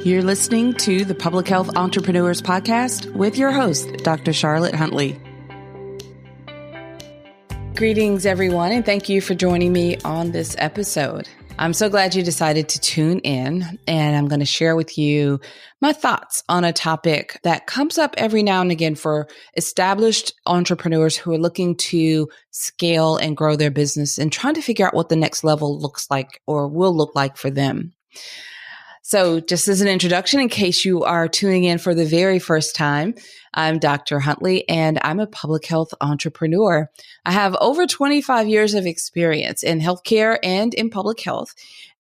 You're listening to the Public Health Entrepreneurs Podcast with your host, Dr. Charlotte Huntley. Greetings, everyone, and thank you for joining me on this episode. I'm so glad you decided to tune in, and I'm going to share with you my thoughts on a topic that comes up every now and again for established entrepreneurs who are looking to scale and grow their business and trying to figure out what the next level looks like or will look like for them. So just as an introduction, in case you are tuning in for the very first time, I'm Dr. Huntley, and I'm a public health entrepreneur. I have over 25 years of experience in healthcare and in public health,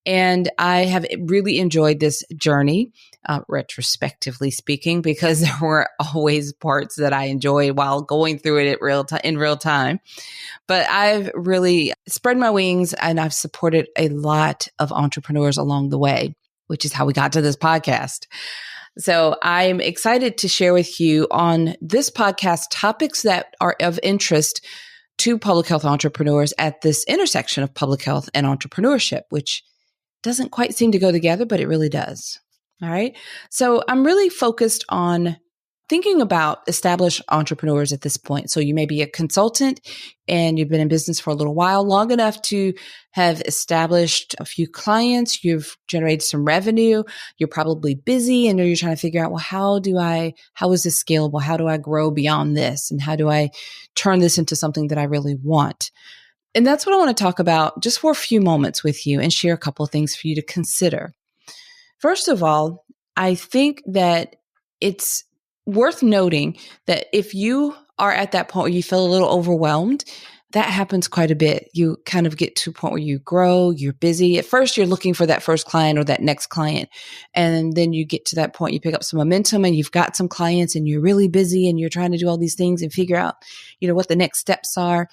and I have really enjoyed this journey, retrospectively speaking, because there were always parts that I enjoyed while going through it in real time. But I've really spread my wings, and I've supported a lot of entrepreneurs along the way, which is how we got to this podcast. So I'm excited to share with you on this podcast topics that are of interest to public health entrepreneurs at this intersection of public health and entrepreneurship, which doesn't quite seem to go together, but it really does. All right. So I'm really focused on thinking about established entrepreneurs at this point. So you may be a consultant and you've been in business for a little while, long enough to have established a few clients. You've generated some revenue. You're probably busy and you're trying to figure out, well, how is this scalable? How do I grow beyond this? And how do I turn this into something that I really want? And that's what I want to talk about just for a few moments with you and share a couple of things for you to consider. First of all, I think that it's worth noting that if you are at that point where you feel a little overwhelmed, that happens quite a bit. You kind of get to a point where you grow, you're busy. At first, you're looking for that first client or that next client. And then you get to that point, you pick up some momentum and you've got some clients and you're really busy and you're trying to do all these things and figure out, what the next steps are.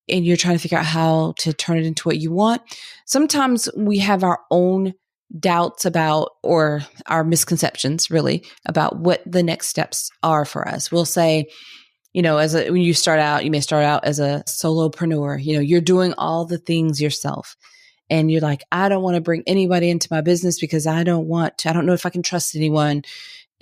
And you're trying to figure out how to turn it into what you want. Sometimes we have our own doubts about, or our misconceptions really, about what the next steps are for us. We'll say, when you start out, you may start out as a solopreneur, you're doing all the things yourself. And you're like, I don't want to bring anybody into my business because I don't know if I can trust anyone.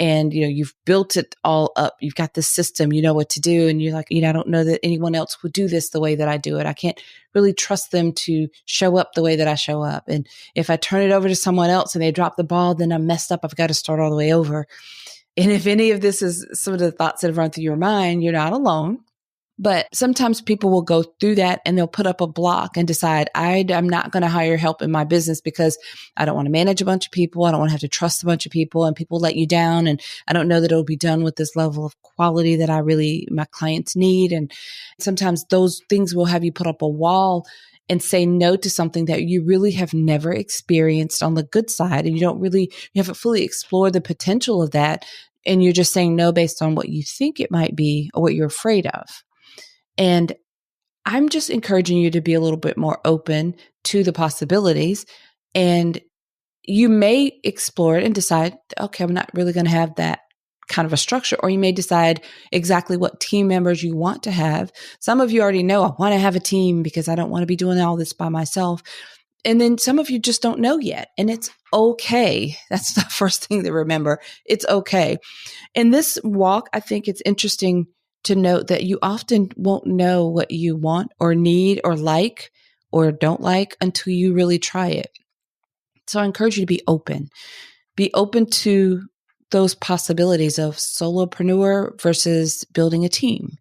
And, you've built it all up. You've got the system, you know what to do. And you're like, I don't know that anyone else would do this the way that I do it. I can't really trust them to show up the way that I show up. And if I turn it over to someone else and they drop the ball, then I'm messed up. I've got to start all the way over. And if any of this is some of the thoughts that have run through your mind, you're not alone. But sometimes people will go through that and they'll put up a block and decide, I'm not going to hire help in my business because I don't want to manage a bunch of people. I don't want to have to trust a bunch of people and people let you down. And I don't know that it'll be done with this level of quality that my clients need. And sometimes those things will have you put up a wall and say no to something that you really have never experienced on the good side. And you haven't fully explored the potential of that. And you're just saying no based on what you think it might be or what you're afraid of. And I'm just encouraging you to be a little bit more open to the possibilities. And you may explore it and decide, okay, I'm not really going to have that kind of a structure. Or you may decide exactly what team members you want to have. Some of you already know, I want to have a team because I don't want to be doing all this by myself. And then some of you just don't know yet. And it's okay. That's the first thing to remember. It's okay. In this walk, I think it's interesting to note that you often won't know what you want or need or like or don't like until you really try it. So I encourage you to be open. Be open to those possibilities of solopreneur versus building a team.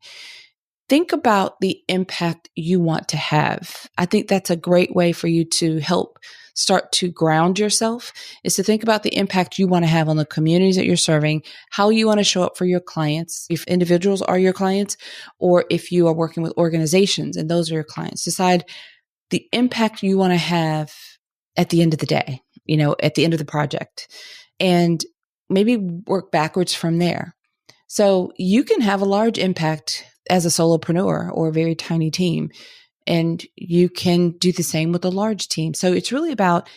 Think about the impact you want to have. I think that's a great way for you to help start to ground yourself, is to think about the impact you want to have on the communities that you're serving, how you want to show up for your clients, if individuals are your clients, or if you are working with organizations and those are your clients. Decide the impact you want to have at the end of the day, at the end of the project, and maybe work backwards from there. So you can have a large impact as a solopreneur or a very tiny team. And you can do the same with a large team. So it's really about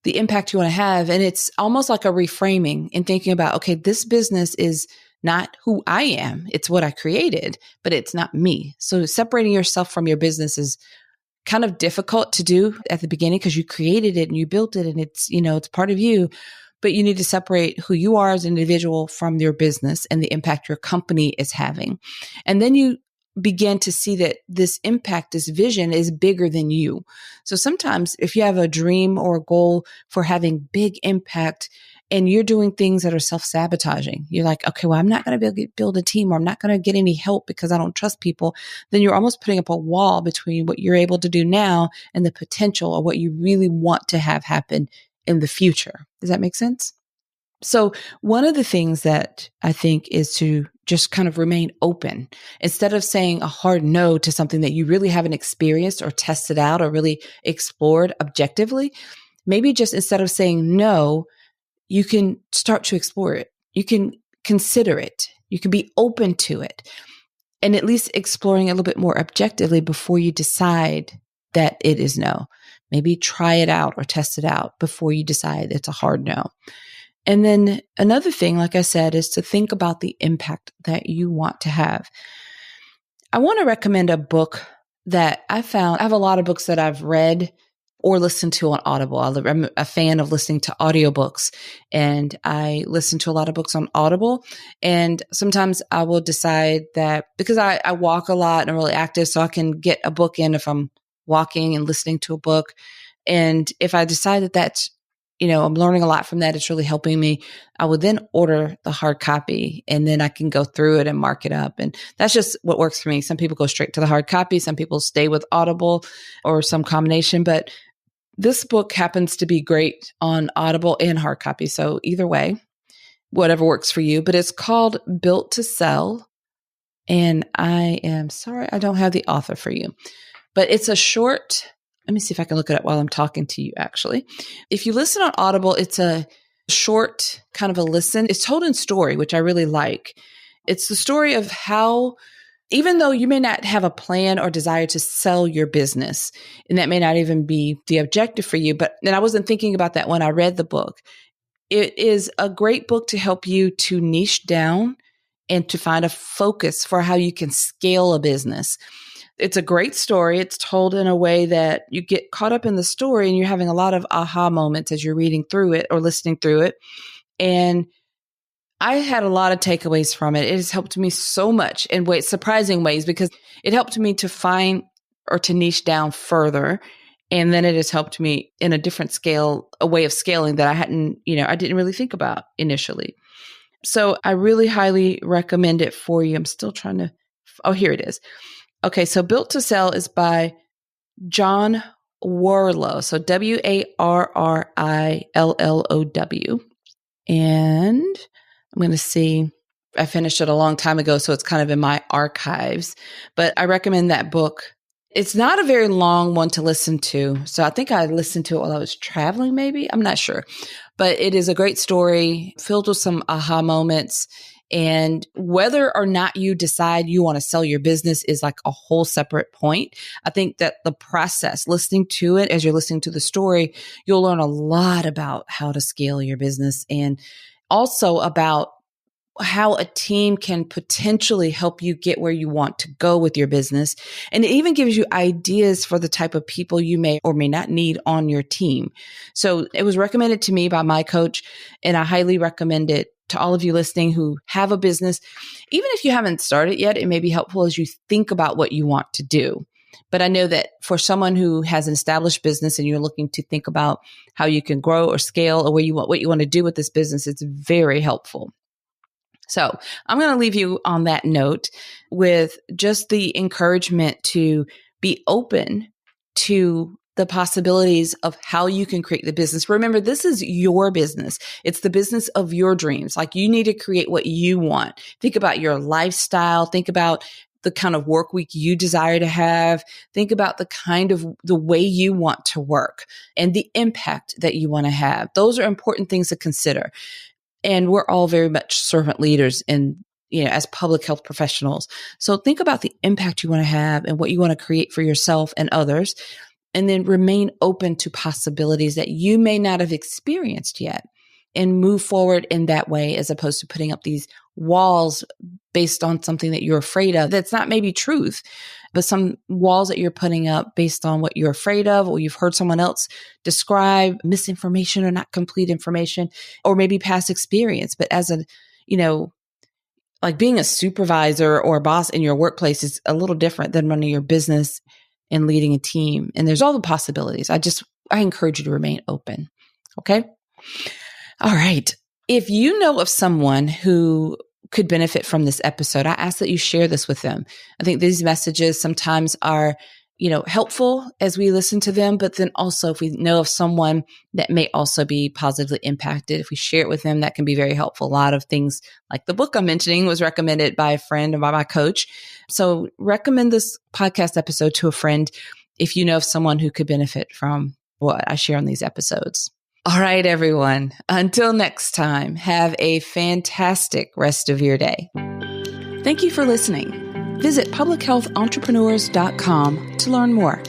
the impact you want to have. And it's almost like a reframing and thinking about, okay, this business is not who I am. It's what I created, but it's not me. So separating yourself from your business is kind of difficult to do at the beginning because you created it and you built it and it's, it's part of you. but you need to separate who you are as an individual from your business and the impact your company is having. And then you begin to see that this impact, this vision is bigger than you. So sometimes if you have a dream or a goal for having big impact and you're doing things that are self-sabotaging, you're like, okay, well, I'm not going to be able to build a team, or I'm not going to get any help because I don't trust people. Then you're almost putting up a wall between what you're able to do now and the potential of what you really want to have happen in the future. Does that make sense? So one of the things that I think is to just kind of remain open instead of saying a hard no to something that you really haven't experienced or tested out or really explored objectively. Maybe just instead of saying no, you can start to explore it. You can consider it. You can be open to it, and at least exploring a little bit more objectively before you decide that it is no. Maybe try it out or test it out before you decide it's a hard no. And then another thing, like I said, is to think about the impact that you want to have. I want to recommend a book that I found. I have a lot of books that I've read or listened to on Audible. I'm a fan of listening to audiobooks, and I listen to a lot of books on Audible. And sometimes I will decide that because I walk a lot and I'm really active, so I can get a book in if I'm walking and listening to a book. And if I decide that that's, I'm learning a lot from that, it's really helping me, I would then order the hard copy, and then I can go through it and mark it up. And that's just what works for me. Some people go straight to the hard copy. Some people stay with Audible or some combination. But this book happens to be great on Audible and hard copy. So either way, whatever works for you. But it's called Built to Sell. And I am sorry, I don't have the author for you. But it's a short, let me see if I can look it up while I'm talking to you, actually. If you listen on Audible, it's a short kind of a listen. It's told in story, which I really like. It's the story of how, even though you may not have a plan or desire to sell your business, and that may not even be the objective for you, but then I wasn't thinking about that when I read the book. It is a great book to help you to niche down and to find a focus for how you can scale a business. It's a great story. It's told in a way that you get caught up in the story and you're having a lot of aha moments as you're reading through it or listening through it. And I had a lot of takeaways from it. It has helped me so much in surprising ways, because it helped me to find or to niche down further. And then it has helped me in a different scale, a way of scaling that I didn't really think about initially. So I really highly recommend it for you. I'm still trying to, here it is. Okay, so Built to Sell is by John Warlow. So Warrillow. And I'm going to see, I finished it a long time ago, so it's kind of in my archives. But I recommend that book. It's not a very long one to listen to. So I think I listened to it while I was traveling, maybe. I'm not sure. But it is a great story filled with some aha moments. And whether or not you decide you want to sell your business is like a whole separate point. I think that the process, listening to it as you're listening to the story, you'll learn a lot about how to scale your business, and also about how a team can potentially help you get where you want to go with your business. And it even gives you ideas for the type of people you may or may not need on your team. So it was recommended to me by my coach, and I highly recommend it to all of you listening who have a business. Even if you haven't started yet, it may be helpful as you think about what you want to do. But I know that for someone who has an established business and you're looking to think about how you can grow or scale or what you want to do with this business, it's very helpful. So I'm going to leave you on that note with just the encouragement to be open to the possibilities of how you can create the business. Remember, this is your business. It's the business of your dreams. Like, you need to create what you want. Think about your lifestyle. Think about the kind of work week you desire to have. Think about the way you want to work and the impact that you want to have. Those are important things to consider. And we're all very much servant leaders as public health professionals. So think about the impact you want to have and what you want to create for yourself and others. And then remain open to possibilities that you may not have experienced yet, and move forward in that way, as opposed to putting up these walls based on something that you're afraid of. That's not maybe truth, but some walls that you're putting up based on what you're afraid of, or you've heard someone else describe misinformation or not complete information, or maybe past experience. But as a, like being a supervisor or a boss in your workplace is a little different than running your business and leading a team. And there's all the possibilities. I encourage you to remain open. Okay. All right. If you know of someone who could benefit from this episode, I ask that you share this with them. I think these messages sometimes are, helpful as we listen to them, but then also if we know of someone that may also be positively impacted, if we share it with them, that can be very helpful. A lot of things like the book I'm mentioning was recommended by a friend and by my coach. So recommend this podcast episode to a friend if you know of someone who could benefit from what I share on these episodes. All right, everyone. Until next time, have a fantastic rest of your day. Thank you for listening. Visit publichealthentrepreneurs.com to learn more.